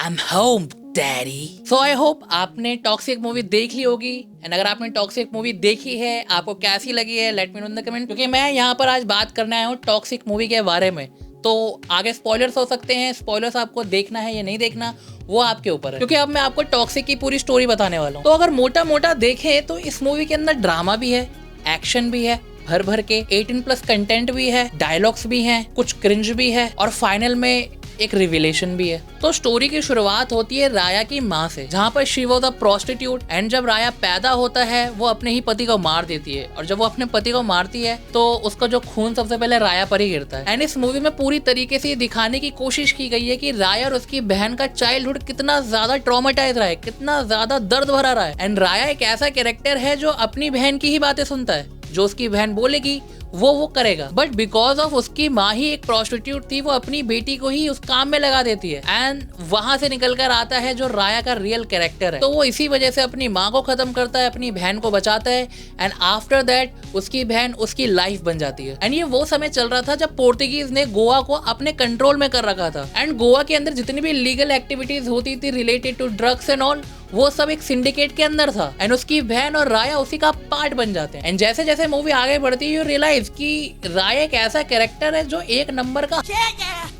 I'm home, daddy. So I hope आपने toxic movie देख ली होगी एंड अगर आपने टॉक्सिक मूवी देखी है आपको कैसी लगी है let me know in the comment, क्योंकि मैं यहाँ पर आज बात करने आया हूँ टॉक्सिक मूवी के बारे में। तो आगे स्पॉयलर्स हो सकते हैं, स्पॉयलर्स आपको देखना है या नहीं देखना वो आपके ऊपर है, क्योंकि अब मैं आपको टॉक्सिक की पूरी स्टोरी बताने वाला हूँ। तो अगर मोटा मोटा देखें तो इस मूवी के अंदर ड्रामा भी है, एक्शन भी है, भर भर के 18+ कंटेंट भी है, डायलॉग्स भी हैं, कुछ क्रिंज भी है और फाइनल में एक रिविलेशन भी है। तो स्टोरी की शुरुआत होती है राया की माँ से, जहाँ पर she was a prostitute and जब राया पैदा होता है वो अपने ही पति को मार देती है और जब वो अपने पति को मारती है तो उसका जो खून सबसे पहले राया पर ही गिरता है। एंड इस मूवी में पूरी तरीके से दिखाने की कोशिश की गई है कि राया और उसकी बहन का चाइल्डहुड कितना ज्यादा ट्रॉमेटाइज रहा है, कितना ज्यादा दर्द भरा रहा है। एंड राया एक ऐसा कैरेक्टर है जो अपनी बहन की ही बातें सुनता है, जो उसकी बहन बोलेगी वो करेगा, बट बिकॉज ऑफ उसकी माँ ही एक प्रोस्टिट्यूट थी वो अपनी बेटी को ही उस काम में लगा देती है एंड वहां से निकल कर आता है जो राया का रियल कैरेक्टर है। तो वो इसी वजह से अपनी माँ को खत्म करता है, अपनी बहन को बचाता है एंड आफ्टर दैट उसकी बहन उसकी लाइफ बन जाती है। एंड ये वो समय चल रहा था जब पोर्तुगीज ने गोवा को अपने कंट्रोल में कर रखा था एंड गोवा के अंदर जितनी भी लीगल एक्टिविटीज होती थी related to drugs and all वो सब एक सिंडिकेट के अंदर था एंड उसकी बहन और राया उसी का पार्ट बन जाते हैं। एंड जैसे जैसे मूवी आगे बढ़ती है यू रियलाइज कि राया एक ऐसा कैरेक्टर है जो एक नंबर का,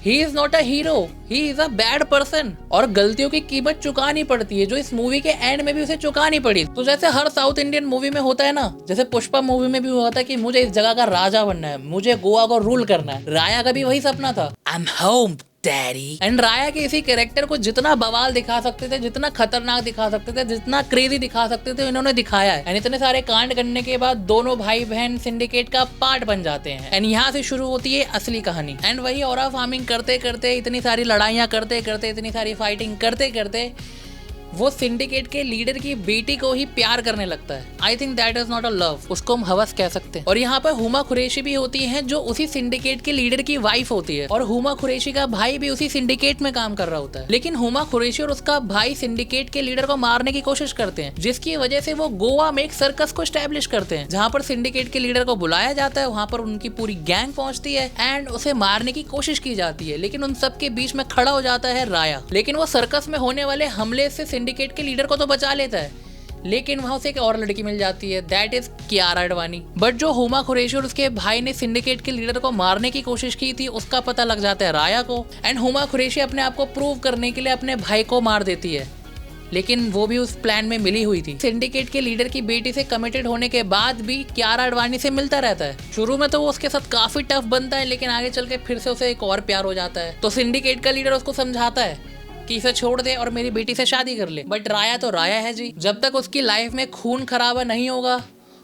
he is not a hero, he is a bad person और गलतियों की कीमत चुकानी पड़ती है, जो इस मूवी के एंड में भी उसे चुकानी पड़ी। तो जैसे हर साउथ इंडियन मूवी में होता है ना, जैसे पुष्पा मूवी में भी हुआ था कि मुझे इस जगह का राजा बनना है, मुझे गोवा को रूल करना है, राया का भी वही सपना था, I am home daddy. And राया के इसी कैरेक्टर को जितना बवाल दिखा सकते थे, जितना खतरनाक दिखा सकते थे, जितना क्रेजी दिखा सकते थे इन्होंने दिखाया है। एंड इतने सारे कांड करने के बाद दोनों भाई बहन सिंडिकेट का पार्ट बन जाते हैं एंड यहाँ से शुरू होती है असली कहानी। एंड वही ऑरा फार्मिंग करते करते, इतनी सारी लड़ाइयाँ करते करते, इतनी सारी फाइटिंग करते करते वो सिंडिकेट के लीडर की बेटी को ही प्यार करने लगता है। I think that is not a love, उसको हम हवस कह सकते हैं। और यहाँ पर हुमा कुरैशी भी होती है जो उसी सिंडिकेट के लीडर की वाइफ होती है और हुमा कुरैशी का भाई भी उसी सिंडिकेट में काम कर रहा होता है। लेकिन हुमा कुरैशी और उसका भाई सिंडिकेट के लीडर को मारने की कोशिश करते हैं, जिसकी वजह से वो गोवा में एक सर्कस को स्टैब्लिश करते हैं, जहाँ पर सिंडिकेट के लीडर को बुलाया जाता है, वहाँ पर उनकी पूरी गैंग पहुंचती है एंड उसे मारने की कोशिश की जाती है। लेकिन उन सबके बीच में खड़ा हो जाता है राया। लेकिन वो सर्कस में होने वाले हमले से सिंडिकेट के लीडर को तो बचा लेता है, लेकिन वहां उसे एक और लड़की मिल जाती है, that is Kiara Advani. But जो हुमा कुरैशी और उसके भाई ने सिंडिकेट के लीडर को मारने की कोशिश की थी उसका पता लग जाता है राया को एंड हुमा कुरैशी अपने आप को प्रूव करने के लिए अपने भाई को मार देती है, लेकिन वो भी उस प्लान में मिली हुई थी। सिंडिकेट के लीडर की बेटी से कमिटेड होने के बाद भी कियारा अडवाणी से मिलता रहता है। शुरू में तो वो उसके साथ काफी टफ बनता है, लेकिन आगे चल के फिर से उसे एक और प्यार हो जाता है। तो सिंडिकेट का लीडर उसको समझाता है कि इसे छोड़ दे और मेरी बेटी से शादी कर ले, बट राया तो राया है जी, जब तक उसकी लाइफ में खून खराबा नहीं होगा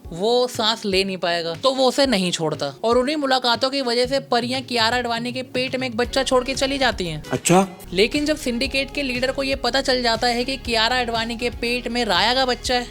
वो सांस ले नहीं पाएगा, तो वो उसे नहीं छोड़ता। और उन्हीं मुलाकातों की वजह से परियां कियारा अडवाणी के पेट में एक बच्चा छोड़ के चली जाती हैं। अच्छा। लेकिन जब सिंडिकेट के लीडर को ये पता चल जाता है कि कियारा अडवाणी के पेट में राया का बच्चा है,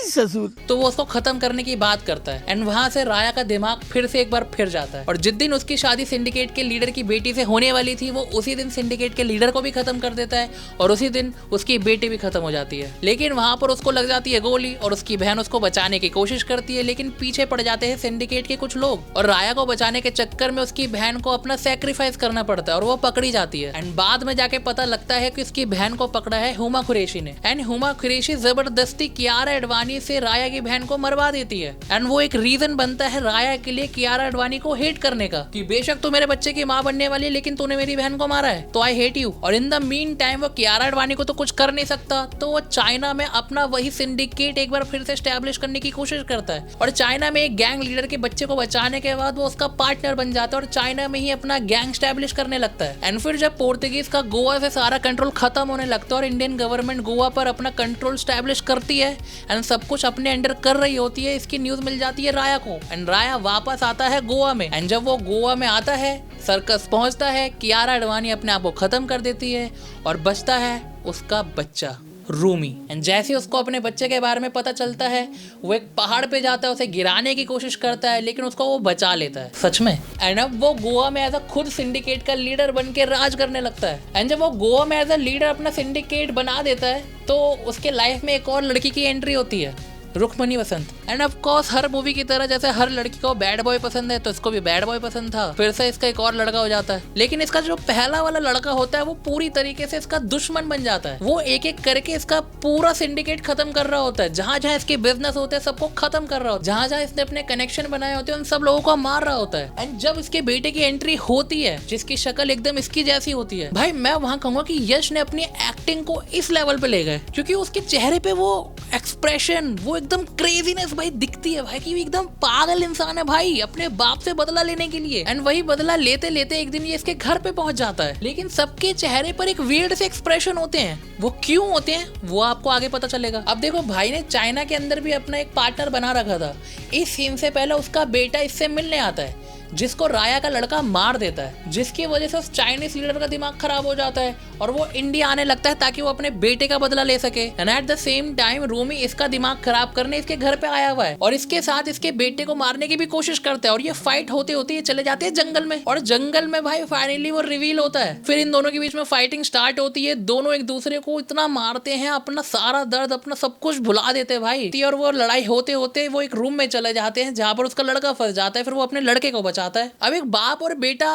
ससुर, तो वो उसको खत्म करने की बात करता है एंड वहां से राया का दिमाग फिर से एक बार फिर जाता है। और जिस दिन उसकी शादी सिंडिकेट के लीडर की बेटी से होने वाली थी वो उसी दिन सिंडिकेट के लीडर को भी खत्म कर देता है और उसी दिन उसकी बेटी भी खत्म हो जाती है। लेकिन वहां पर उसको लग जाती है गोली और उसकी बहन उसको बचाने की कोशिश करती है, लेकिन पीछे पड़ जाते हैं सिंडिकेट के कुछ लोग और राया को बचाने के चक्कर में उसकी बहन को अपना सेक्रीफाइस करना पड़ता है और वो पकड़ी जाती है। एंड बाद में जाके पता लगता है कि उसकी बहन को पकड़ा है हुमा कुरैशी ने एंड हुमा कुरैशी जबरदस्ती कियारा अडवाणी से राया की बहन को मरवा देती है एंड वो एक रीजन बनता है राया के लिए कियारा अडवाणी को हेट करने का कि बेशक तू मेरे बच्चे की माँ बनने वाली है लेकिन तूने मेरी बहन को मारा है तो आई हेट यू। और इन द मीन टाइम वो कियारा अडवाणी को तो कुछ कर नहीं सकता, तो वो चाइना में अपना वही सिंडिकेट एक बार फिर से स्टैब्लिश करने की कोशिश करता है और चाइना में एक गैंग लीडर के बच्चे को बचाने के बाद वो उसका पार्टनर बन जाता है और चाइना में ही अपना गैंग स्टैब्लिश करने लगता है। एंड फिर जब पोर्तुगीज का गोवा से सारा कंट्रोल खत्म होने लगता है और इंडियन गवर्नमेंट गोवा पर अपना कंट्रोल स्टैब्लिश करती है एंड सब कुछ अपने अंडर कर रही होती है, इसकी न्यूज मिल जाती है राया को एंड राया वापस आता है गोवा में। एंड जब वो गोवा में आता है सर्कस पहुंचता है, कियारा अडवाणी अपने आप को खत्म कर देती है और बचता है उसका बच्चा रूमी। एंड जैसे उसको अपने बच्चे के बारे में पता चलता है वो एक पहाड़ पे जाता है, उसे गिराने की कोशिश करता है लेकिन उसको वो बचा लेता है सच में। एंड अब वो गोवा में एज अ खुद सिंडिकेट का लीडर बन के राज करने लगता है। एंड जब वो गोवा में एज अ लीडर अपना सिंडिकेट बना देता है तो उसके लाइफ में एक और लड़की की एंट्री होती है Rukmini Vasanth. And of course हर मूवी की तरह जैसे हर लड़की को बैड बॉय पसंद है तो इसको भी बैड बॉय पसंद था। फिर से इसका एक और लड़का हो जाता है, लेकिन इसका जो पहला वाला लड़का होता है वो पूरी तरीके से इसका दुश्मन बन जाता है। वो एक एक करके इसका पूरा सिंडिकेट खत्म कर रहा होता है। जहां जहां इसके बिजनेस होते हैं सबको खत्म कर रहा होता है। जहां जहां इसने अपने कनेक्शन बनाए होते हैं उन सब लोगों को मार रहा होता है। एंड जब इसके बेटे की एंट्री होती है जिसकी शक्ल एकदम इसकी जैसी होती है, भाई मैं वहां कहूंगा कि यश ने अपनी एक्टिंग को इस लेवल पे ले गए, क्योंकि उसके चेहरे पे वो एक्सप्रेशन, वो एकदम क्रेजीनेस भाई दिखती है भाई कि वो एकदम पागल इंसान है भाई अपने बाप से बदला लेने के लिए। एंड वही बदला लेते लेते एक दिन ये इसके घर पे पहुंच जाता है, लेकिन सबके चेहरे पर एक वियर्ड से एक्सप्रेशन होते हैं। वो क्यों होते हैं वो आपको आगे पता चलेगा। अब देखो भाई ने चाइना के अंदर भी अपना एक पार्टनर बना रखा था। इस सीन से पहले उसका बेटा इससे मिलने आता है जिसको राया का लड़का मार देता है, जिसकी वजह से उस चाइनीज लीडर का दिमाग खराब हो जाता है और वो इंडिया आने लगता है ताकि वो अपने बेटे का बदला ले सके। And at the same time Rumi इसका दिमाग खराब करने इसके घर पे आया हुआ है और इसके साथ इसके बेटे को मारने की भी कोशिश करता है। और ये फाइट होते होते ये चले जाते हैं जंगल में, और जंगल में भाई फाइनली वो रिवील होता है। फिर इन दोनों के बीच में फाइटिंग स्टार्ट होती है। दोनों एक दूसरे को इतना मारते हैं, अपना सारा दर्द अपना सब कुछ भुला देते हैं भाई। और वो लड़ाई होते होते वो एक रूम में चले जाते हैं जहां पर उसका लड़का फंस जाता है। फिर वो अपने लड़के को बचाता है। अब एक बाप और बेटा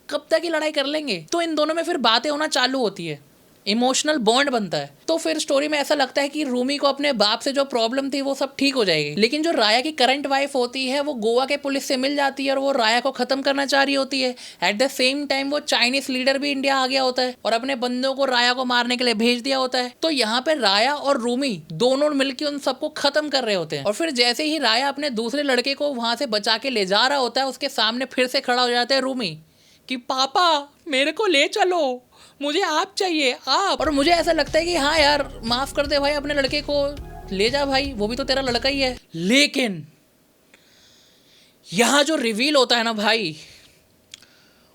कब तक ही लड़ाई कर लेंगे, तो इन दोनों में फिर बातें होना चालू होती है, इमोशनल बॉन्ड बनता है। तो फिर स्टोरी में ऐसा लगता है कि रूमी को अपने बाप से जो प्रॉब्लम थी वो सब ठीक हो जाएगी। लेकिन जो राया की करंट वाइफ होती है वो गोवा के पुलिस से मिल जाती है और वो राया को खत्म करना चाह रही होती है। एट द सेम टाइम वो चाइनीज लीडर भी इंडिया आ गया होता है और अपने बंदों को राया को मारने के लिए भेज दिया होता है। तो यहाँ पे राया और रूमी दोनों मिलकर उन सबको खत्म कर रहे होते हैं। और फिर जैसे ही राया अपने दूसरे लड़के को वहां से बचा के ले जा रहा होता है, उसके सामने फिर से खड़ा हो जाता है रूमी कि पापा मेरे को ले चलो, मुझे आप चाहिए आप। और मुझे ऐसा लगता है कि हाँ यार माफ कर दे भाई, अपने लड़के को ले जा भाई, वो भी तो तेरा लड़का ही है। लेकिन यहां जो रिवील होता है ना भाई,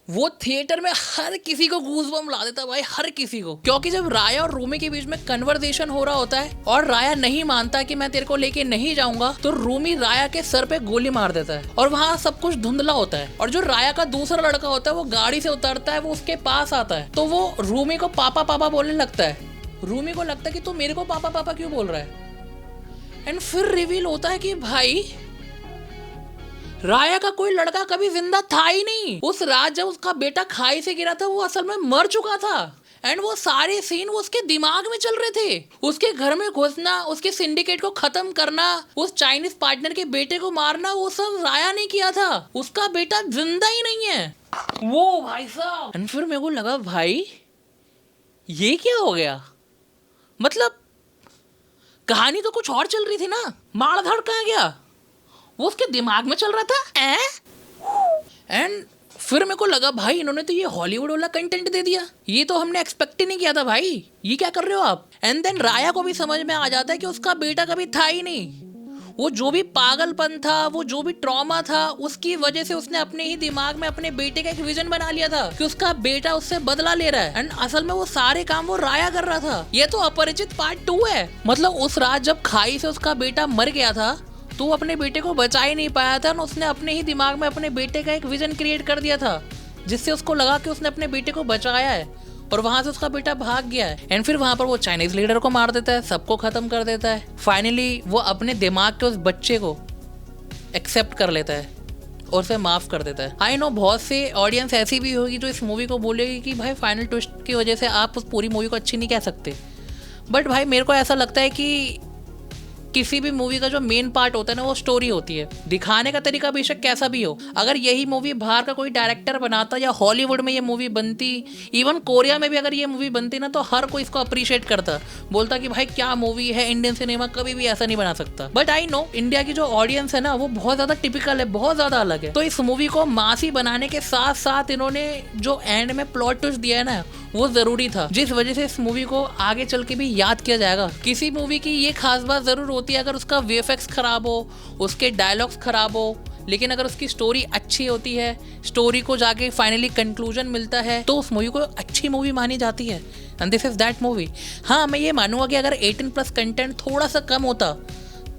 वो थिएटर में हर किसी को गूज़बम्प ला देता है भाई, हर किसी को। क्योंकि जब राया और रूमी के बीच में कन्वर्सेशन हो रहा होता है और राया नहीं मानता कि मैं तेरे को लेके नहीं जाऊंगा, तो रूमी राया के सर पे गोली मार देता है और वहां सब कुछ धुंधला होता है। और जो राया का दूसरा लड़का होता है वो गाड़ी से उतरता है, वो उसके पास आता है, तो वो रूमी को पापा पापा बोलने लगता है। रूमी को लगता है कि तू मेरे को पापा पापा क्यों बोल रहा है। एंड फिर रिवील होता है कि भाई राया का कोई लड़का कभी जिंदा था ही नहीं। उस रात जब उसका बेटा खाई से गिरा था वो असल में मर चुका था। एंड वो सारे सीन वो उसके दिमाग में चल रहे थे। उसके घर में घुसना, उसके सिंडिकेट को खत्म करना, उस चाइनीज पार्टनर के बेटे को मारना, वो सब राया ने किया था। उसका बेटा जिंदा ही नहीं है वो भाई साहब। एंड फिर मेरे को लगा भाई ये क्या हो गया, मतलब कहानी तो कुछ और चल रही थी ना, मारधाड़ कहाँ गया, वो उसके दिमाग में चल रहा था। एंड फिर मेरे को लगा भाई इन्होंने तो ये हॉलीवुड वाला कंटेंट दे दिया, ये तो हमने एक्सपेक्ट ही नहीं किया था भाई, ये क्या कर रहे हो आप। एंड देन राया को भी समझ में आ जाता है कि उसका बेटा कभी था ही नहीं। वो जो भी पागलपन था, वो जो भी ट्रॉमा था, उसकी वजह से उसने अपने ही दिमाग में अपने बेटे का एक विजन बना लिया था कि उसका बेटा उससे बदला ले रहा है। एंड असल में वो सारे काम वो राया कर रहा था। ये तो अपरिचित पार्ट 2 है। मतलब उस रात जब खाई से उसका बेटा मर गया था तो वो अपने बेटे को बचा ही नहीं पाया था, और उसने अपने ही दिमाग में अपने बेटे का एक विजन क्रिएट कर दिया था जिससे उसको लगा कि उसने अपने बेटे को बचाया है और वहां से उसका बेटा भाग गया है। एंड फिर वहां पर वो चाइनीज लीडर को मार देता है, सबको खत्म कर देता है। फाइनली वो अपने दिमाग के उस बच्चे को एक्सेप्ट कर लेता है और उसे माफ कर देता है। आई नो बहुत से ऑडियंस ऐसी भी होगी जो इस मूवी को बोलेगी कि भाई फाइनल ट्विस्ट की वजह से आप उस पूरी मूवी को अच्छी नहीं कह सकते, बट भाई मेरे को ऐसा लगता है कि किसी भी मूवी का जो मेन पार्ट होता है ना वो स्टोरी होती है। दिखाने का तरीका बेशक कैसा भी हो, अगर यही मूवी बाहर का कोई डायरेक्टर बनाता या हॉलीवुड में ये मूवी बनती, इवन कोरिया में भी अगर ये मूवी बनती ना, तो हर कोई इसको अप्रिशिएट करता, बोलता कि भाई क्या मूवी है, इंडियन सिनेमा कभी भी ऐसा नहीं बना सकता। बट आई नो इंडिया की जो ऑडियंस है ना वो बहुत ज्यादा टिपिकल है, बहुत ज्यादा अलग है। तो इस मूवी को मासी बनाने के साथ साथ इन्होंने जो एंड में प्लॉट ट्विस्ट दिया है ना वो जरूरी था, जिस वजह से इस मूवी को आगे चल के भी याद किया जाएगा। किसी मूवी की ये खास बात जरूर होती है अगर उसका वीएफएक्स खराब हो, उसके डायलॉग्स खराब हो, लेकिन अगर उसकी स्टोरी अच्छी होती है, स्टोरी को जाके फाइनली कंक्लूजन मिलता है, तो उस मूवी को अच्छी मूवी मानी जाती है। And this is that movie. हाँ मैं ये मानूंगा कि अगर 18+ कंटेंट थोड़ा सा कम होता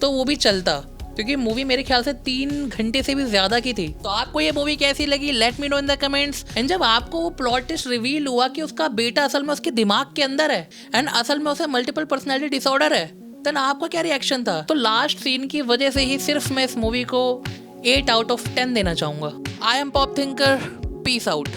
तो वो भी चलता, क्योंकि मूवी मेरे ख्याल से 3 घंटे से भी ज्यादा की थी। तो आपको ये मूवी कैसी लगी, let me know in the comments. And जब आपको वो प्लॉट ट्विस्ट रिवील हुआ कि उसका बेटा असल में उसके दिमाग के अंदर है एंड असल में उसे मल्टीपल पर्सनैलिटी डिसऑर्डर है, देन आपका क्या रिएक्शन था? तो लास्ट सीन की वजह से ही सिर्फ मैं इस मूवी को 8 आउट ऑफ 10 देना चाहूंगा। I am pop thinker, peace out.